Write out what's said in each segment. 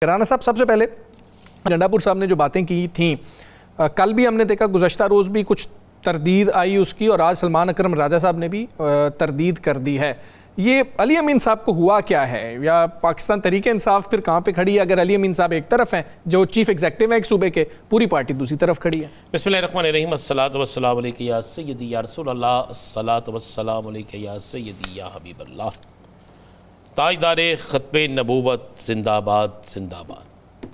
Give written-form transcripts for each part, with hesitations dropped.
رانا صاحب، سب سے پہلے گنڈاپور صاحب نے جو باتیں کی تھیں، کل بھی ہم نے دیکھا، گزشتہ روز بھی کچھ تردید آئی اس کی، اور آج سلمان اکرم راجہ صاحب نے بھی تردید کر دی ہے۔ یہ علی امین صاحب کو ہوا کیا ہے، یا پاکستان تحریک انصاف پھر کہاں پہ کھڑی ہے؟ اگر علی امین صاحب ایک طرف ہیں جو چیف ایگزیکٹو ہیں ایک صوبے کے، پوری پارٹی دوسری طرف کھڑی ہے۔ بسم اللہ الرحمن الرحیم، الصلاۃ والسلام علیک یا سیدی یا رسول اللہ، الصلاۃ والسلام علیک یا سیدی یا حبیب اللہ۔ تاجدار ختم نبوت زندہ باد زندہ باد۔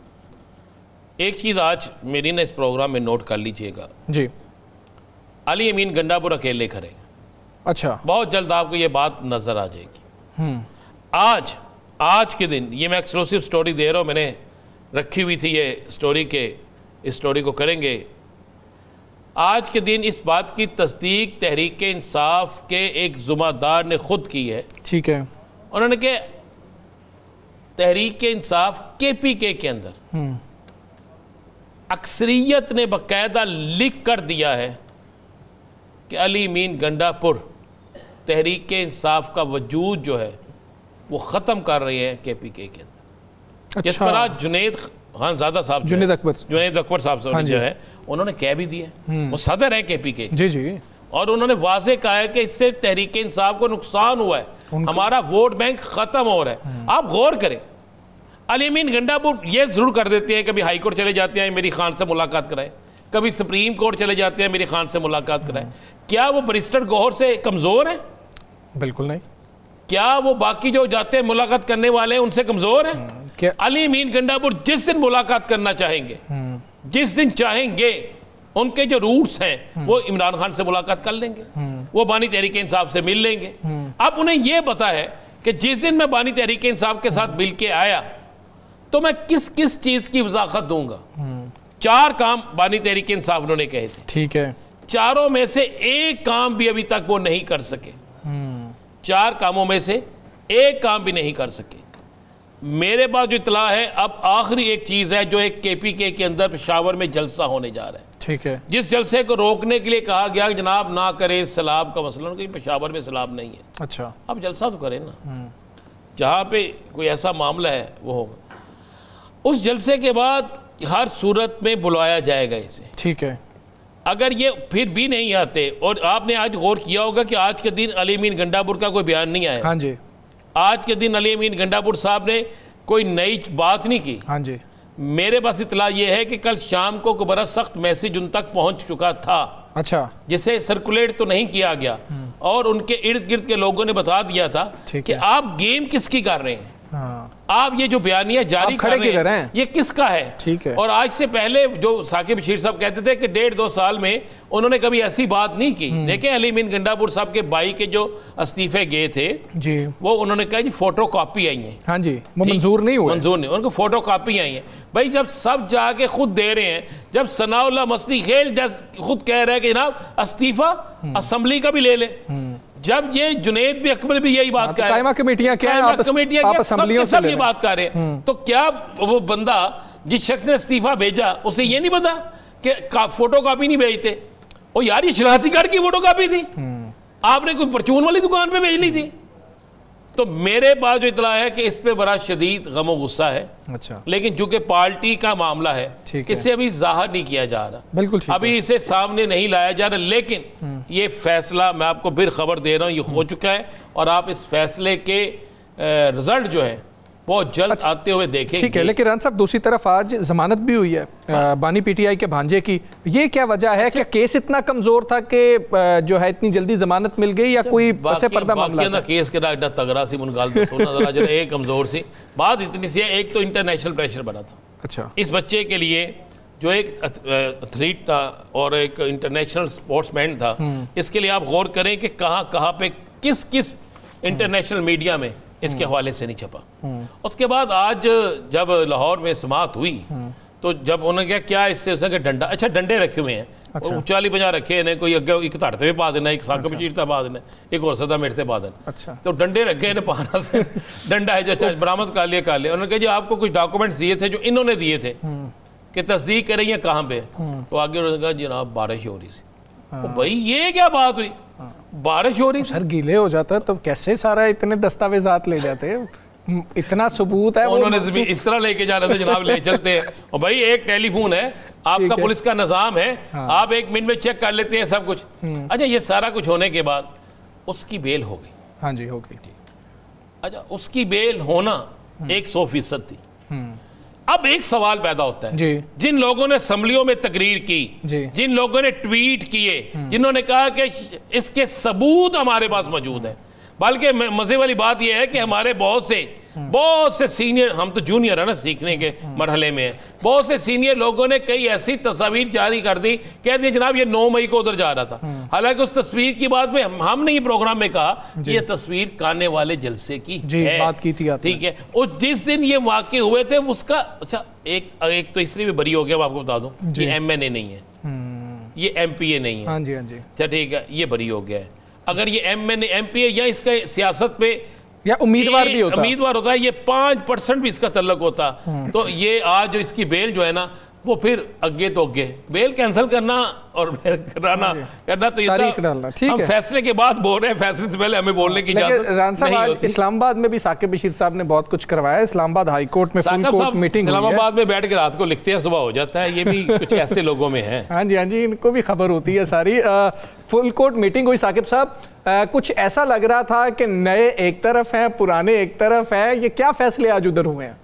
ایک چیز آج میری نے اس پروگرام میں نوٹ کر لیجئے گا جی، علی امین گنڈاپور اکیلے کھڑے، اچھا، بہت جلد آپ کو یہ بات نظر آ جائے گی۔ آج کے دن یہ میں ایکسکلوسیو سٹوری دے رہا ہوں، میں نے رکھی ہوئی تھی یہ سٹوری کے، اس سٹوری کو کریں گے۔ آج کے دن اس بات کی تصدیق تحریک انصاف کے ایک ذمہ دار نے خود کی ہے۔ ٹھیک ہے، انہوں نے کہ تحریک انصاف کے پی کے اندر اکثریت نے باقاعدہ لکھ کر دیا ہے کہ علی امین گنڈاپور تحریک انصاف کا وجود جو ہے وہ ختم کر رہے ہیں کے پی کے اندر۔ جس پر آج جنید خان زادہ صاحب، جنید اکبر صاحب جو ہے، انہوں نے کہہ بھی دیا، وہ صدر ہیں کے پی کے، جی جی، اور انہوں نے واضح کہا ہے کہ اس سے تحریک انصاف کو نقصان ہوا ہے، ہمارا ووٹ بینک ختم ہو رہا ہے۔ آپ غور کریں، علی امین گنڈاپور یہ ضرور کر دیتے ہیں، کبھی ہائی کورٹ چلے جاتے ہیں میری خان سے ملاقات کرائیں، کبھی سپریم کورٹ چلے جاتے ہیں میری خان سے ملاقات کرائیں۔ کیا وہ بریسٹر گوہر سے کمزور ہیں؟ بالکل نہیں۔ کیا وہ باقی جو جاتے ہیں ملاقات کرنے والے ہیں ان سے کمزور ہیں؟ علی امین گنڈاپور جس دن ملاقات کرنا چاہیں گے، جس دن چاہیں گے، ان کے جو روٹس ہیں وہ عمران خان سے ملاقات کر لیں گے، وہ بانی تحریک انصاف سے مل لیں گے۔ اب انہیں یہ پتا ہے کہ جس دن میں بانی تحریک انصاف کے ساتھ مل کے آیا تو میں کس کس چیز کی وضاحت دوں گا۔ 4 کام بانی تحریک انصاف انہوں نے کہے تھے، ٹھیک ہے، چاروں میں سے ایک کام بھی ابھی تک وہ نہیں کر سکے۔ 4 کاموں میں سے ایک کام بھی نہیں کر سکے۔ میرے پاس جو اطلاع ہے، اب آخری ایک چیز ہے جو ایک کے پی کے اندر پشاور میں جلسہ ہونے جا رہا ہے، ٹھیک ہے، جس جلسے کو روکنے کے لیے کہا گیا کہ جناب نہ کرے سیلاب کا مسئلہ، کہ پشاور میں سیلاب نہیں ہے۔ اچھا، اب جلسہ تو کریں نا، جہاں پہ کوئی ایسا معاملہ ہے وہ ہوگا۔ اس جلسے کے بعد ہر صورت میں بلایا جائے گا اسے، ٹھیک ہے۔ اگر یہ پھر بھی نہیں آتے، اور آپ نے آج غور کیا ہوگا کہ آج کے دن علی امین گنڈاپور کا کوئی بیان نہیں آیا، ہاں جی، آج کے دن علی امین گنڈاپور صاحب نے کوئی نئی بات نہیں کی، ہاں جی۔ میرے پاس اطلاع یہ ہے کہ کل شام کو بڑا سخت میسیج ان تک پہنچ چکا تھا، اچھا، جسے سرکولیٹ تو نہیں کیا گیا، اور ان کے ارد گرد کے لوگوں نے بتا دیا تھا کہ آپ گیم کس کی کر رہے ہیں، آپ یہ جو بیانیہ جاری کر رہے ہیں یہ کس کا ہے، ٹھیک ہے۔ اور آج سے پہلے جو ثاقب بشیر صاحب کہتے تھے کہ 1.5-2 سال میں انہوں نے کبھی ایسی بات نہیں کی۔ دیکھیں علی امین گنڈاپور صاحب کے بھائی کے جو استعفے گئے تھے جی، وہ انہوں نے کہا جی فوٹو کاپی آئی ہیں، ہاں جی، وہ منظور نہیں ہوئے، منظور نہیں، ان کو فوٹو کاپی آئی ہیں۔ بھائی جب سب جا کے خود دے رہے ہیں، جب ثناء اللہ مصری خیل خود کہہ رہے ہیں کہ جناب استعفیٰ اسمبلی کا بھی لے لے، جب یہ جنید بھی اکبر بھی یہی بات کہہ رہے ہیں، قائمہ کمیٹیاں کیا ہیں، آپ اسمبلیوں سے یہ بات کر رہے ہیں، تو کیا وہ بندہ جس شخص نے استعفیٰ بھیجا اسے یہ نہیں پتا کہ فوٹو کاپی نہیں بھیجتے؟ وہ یار یہ شناختی کارڈ کی فوٹو کاپی تھی، آپ نے کوئی پرچون والی دکان پہ بھیج لی تھی؟ تو میرے پاس جو اطلاع ہے کہ اس پہ بڑا شدید غم و غصہ ہے، لیکن چونکہ پارٹی کا معاملہ ہے اسے ابھی ظاہر نہیں کیا جا رہا، بالکل ابھی اسے سامنے نہیں لایا جا رہا، لیکن یہ فیصلہ میں آپ کو پھر خبر دے رہا ہوں یہ ہو چکا ہے، اور آپ اس فیصلے کے رزلٹ جو ہے بہت جلد آتے ہوئے دیکھیں گے، ٹھیک ہے۔ لیکن ران صاحب دوسری طرف آج ضمانت بھی ہوئی ہے بانی پی ٹی آئی کے بھانجے کی، یہ کیا وجہ ہے کہ کیس اتنا کمزور تھا کہ جو ہے اتنی جلدی ضمانت مل گئی، یا کوئی پس پردہ معاملہ تھا؟ کیس کے اتنا تگڑا سی منگال تو سونا ذرا جو ایک کمزور سی بات اتنی سی ہے، ایک تو انٹرنیشنل پریشر بنا تھا، اچھا، اس بچے کے لیے جو ایک ایتھلیٹ تھا اور ایک انٹرنیشنل سپورٹس مین تھا، اس کے لیے آپ غور کریں کہ کہاں کہاں پہ کس کس انٹرنیشنل میڈیا میں اس کے حوالے سے نہیں چھپا۔ اس کے بعد آج جب لاہور میں سماعت ہوئی تو جب انہوں نے کہا کیا اس سے کہ ڈنڈا، اچھا ڈنڈے رکھے ہوئے ہیں، 40-50 رکھے ہیں، کوئی ایک تھاڑتے پہ پا دینا، ایک ثاقب بشیر تھا پا دینا، ایک اور سدا میرتے پا دینا، تو ڈنڈے رکھے ہیں پارا سے ڈنڈا ہے جو اچھا برآمد کر لیا کر لیا۔ انہوں نے کہا جی آپ کو کچھ ڈاکومنٹس دیے تھے جو انہوں نے دیے تھے کہ تصدیق کریں یہ کہاں پہ، تو آگے انہوں نے کہا جناب بارش ہو رہی سی۔ بھائی یہ کیا بات ہوئی، بارش ہو رہی، سر گیلے ہو جاتا ہے تو کیسے سارا اتنے دستاویزات لے جاتے ہیں؟ اتنا ثبوت ہے, انہوں نے زمین اس طرح لے کے جانا تھا جناب, لے چلتے ہیں. اور بھائی ایک ٹیلی فون ہے, آپ کا پولیس کا نظام ہے, آپ 1 منٹ میں چیک کر لیتے ہیں سب کچھ. اچھا یہ سارا کچھ ہونے کے بعد اس کی بیل ہو گئی. ہاں جی, ہو گئی. اچھا اس کی بیل ہونا 100% تھی. اب ایک سوال پیدا ہوتا ہے, جن لوگوں نے اسمبلیوں میں تقریر کی, جن لوگوں نے ٹویٹ کیے, جنہوں نے کہا کہ اس کے ثبوت ہمارے پاس موجود ہیں, بلکہ مزے والی بات یہ ہے کہ ہمارے بہت سے سینئر, ہم تو جونیئر ہیں نا سیکھنے کے مرحلے میں ہیں, بہت سے سینئر لوگوں نے کئی ایسی تصاویر جاری کر دی, کہہ دیا جناب یہ 9 مئی کو ادھر جا رہا تھا. حالانکہ اس تصویر کی بات میں ہم نے یہ پروگرام میں کہا یہ تصویر کانے والے جلسے کی ہے, بات کی تھی آپ, ٹھیک ہے. اور جس دن یہ واقع ہوئے تھے اس کا, اچھا ایک تو اس لیے بھی بری ہو گیا, میں آپ کو بتا دوں, یہ MNA نہیں ہے, یہ MPA نہیں ہے. ہاں جی, ہاں جی, اچھا ٹھیک ہے, یہ بری ہو گیا ہے. اگر یہ MPA یا اس کا سیاست پہ یا امیدوار ہوتا ہے, یہ 5% بھی اس کا تعلق ہوتا, تو یہ آج جو اس کی بیل جو ہے نا وہ پھر اگے تو اگے بیل کینسل کرنا اور کرنا تو تاریخ ڈالنا. ہم فیصلے کے بعد بول رہے ہیں, فیصلے سے پہلے ہمیں بولنے کی اجازت نہیں ہوتی. اسلام آباد میں بھی ثاقب بشیر صاحب نے بہت کچھ کروایا. اسلام آباد ہائی کورٹ میں فل کورٹ میٹنگ اسلام آباد میں بیٹھ کے رات کو لکھتے ہیں, صبح ہو جاتا ہے, یہ بھی کچھ ایسے لوگوں میں ہے. ہاں جی, ہاں جی, ان کو بھی خبر ہوتی ہے ساری. فل کورٹ میٹنگ ہوئی. ثاقب صاحب کچھ ایسا لگ رہا تھا کہ نئے ایک طرف ہیں, پرانے ایک طرف ہیں, یہ کیا فیصلے آج ادھر ہوئے ہیں؟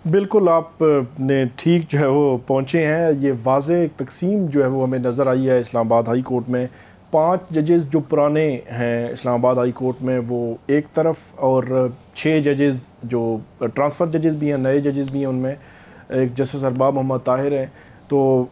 بالکل آپ نے ٹھیک جو ہے وہ پہنچے ہیں. یہ واضح تقسیم جو ہے وہ ہمیں نظر آئی ہے اسلام آباد ہائی کورٹ میں. 5 ججز جو پرانے ہیں اسلام آباد ہائی کورٹ میں وہ ایک طرف, اور 6 ججز جو ٹرانسفر ججز بھی ہیں, نئے ججز بھی ہیں, ان میں ایک جسٹس ارباب محمد طاہر ہیں, تو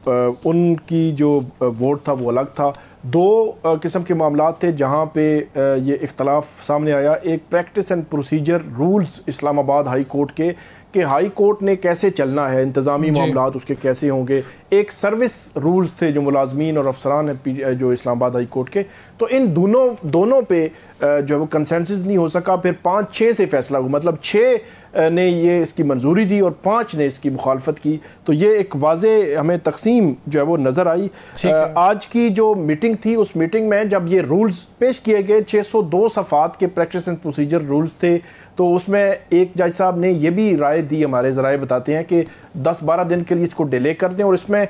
ان کی جو ووٹ تھا وہ الگ تھا. 2 قسم کے معاملات تھے جہاں پہ یہ اختلاف سامنے آیا. ایک پریکٹس اینڈ پروسیجر رولز اسلام آباد ہائی کورٹ کے, کہ ہائی کورٹ نے کیسے چلنا ہے, انتظامی معاملات اس کے کیسے ہوں گے. ایک سروس رولز تھے جو ملازمین اور افسران ہیں جو اسلام آباد ہائی کورٹ کے. تو ان دونوں پہ جو ہے وہ کنسنسس نہیں ہو سکا. پھر 5-6 سے فیصلہ ہوا, مطلب 6 نے یہ اس کی منظوری دی اور 5 نے اس کی مخالفت کی. تو یہ ایک واضح ہمیں تقسیم جو ہے وہ نظر آئی. آج کی جو میٹنگ تھی, اس میٹنگ میں جب یہ رولز پیش کیے گئے, 602 صفحات کے پریکٹس اینڈ پروسیجر رولز تھے, تو اس میں ایک جج صاحب نے یہ بھی رائے دی, ہمارے ذرائع بتاتے ہیں, کہ 10-12 دن کے لیے اس کو ڈیلے کر دیں اور اس میں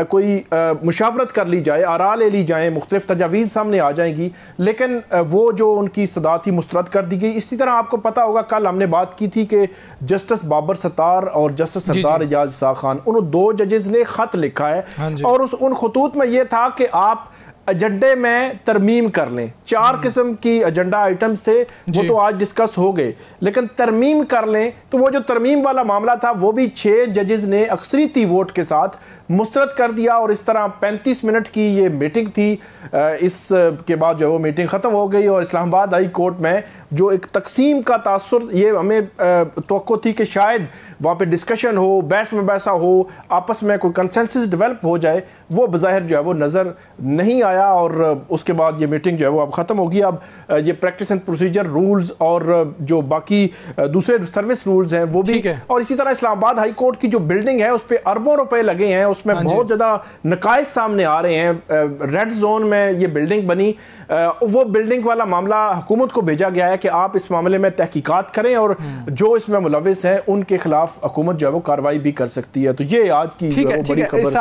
کوئی مشاورت کر لی جائے, آراء لے لی جائیں, مختلف تجاویز سامنے آ جائیں گی. لیکن وہ جو ان کی استدعا تھی مسترد کر دی گئی. اسی طرح آپ کو پتا ہوگا کل ہم نے بات کی تھی کہ جسٹس بابر ستار اور جسٹس سردار اعجاز اسحاق خان, انہوں 2 ججز نے خط لکھا ہے, اور ان خطوط میں یہ تھا کہ آپ ایجنڈے میں ترمیم کر لیں. 4 قسم کی ایجنڈا آئٹمز تھے, وہ تو آج ڈسکس ہو گئے, لیکن ترمیم کر لیں. تو وہ جو ترمیم والا معاملہ تھا وہ بھی 6 ججز نے اکثریتی ووٹ کے ساتھ مسترد کر دیا, اور اس طرح 35 منٹ کی یہ میٹنگ تھی. اس کے بعد جو وہ میٹنگ ختم ہو گئی, اور اسلام آباد ہائی کورٹ میں جو ایک تقسیم کا تاثر, یہ ہمیں توقع تھی کہ شاید وہاں پہ ڈسکشن ہو, بحث مباحثہ ہو, آپس میں کوئی کنسنسس ڈیولپ ہو جائے, وہ بظاہر جو ہے وہ نظر نہیں آیا. اور اس کے بعد یہ میٹنگ جو ہے وہ اب ختم ہوگی. اب یہ پریکٹس اینڈ پروسیجر رولز اور جو باقی دوسرے سروس رولز ہیں وہ بھی, اور اسی طرح اسلام آباد ہائی کورٹ کی جو بلڈنگ ہے اس پہ اربوں روپے لگے ہیں, اس میں بہت زیادہ نقائص سامنے آ رہے ہیں. ریڈ زون میں یہ بلڈنگ بنی, وہ بلڈنگ والا معاملہ حکومت کو بھیجا گیا ہے کہ آپ اس معاملے میں تحقیقات کریں, اور جو اس میں ملوث ہیں ان کے خلاف حکومت جو ہے وہ کارروائی بھی کر سکتی ہے. تو یہ آج کی بڑی خبر.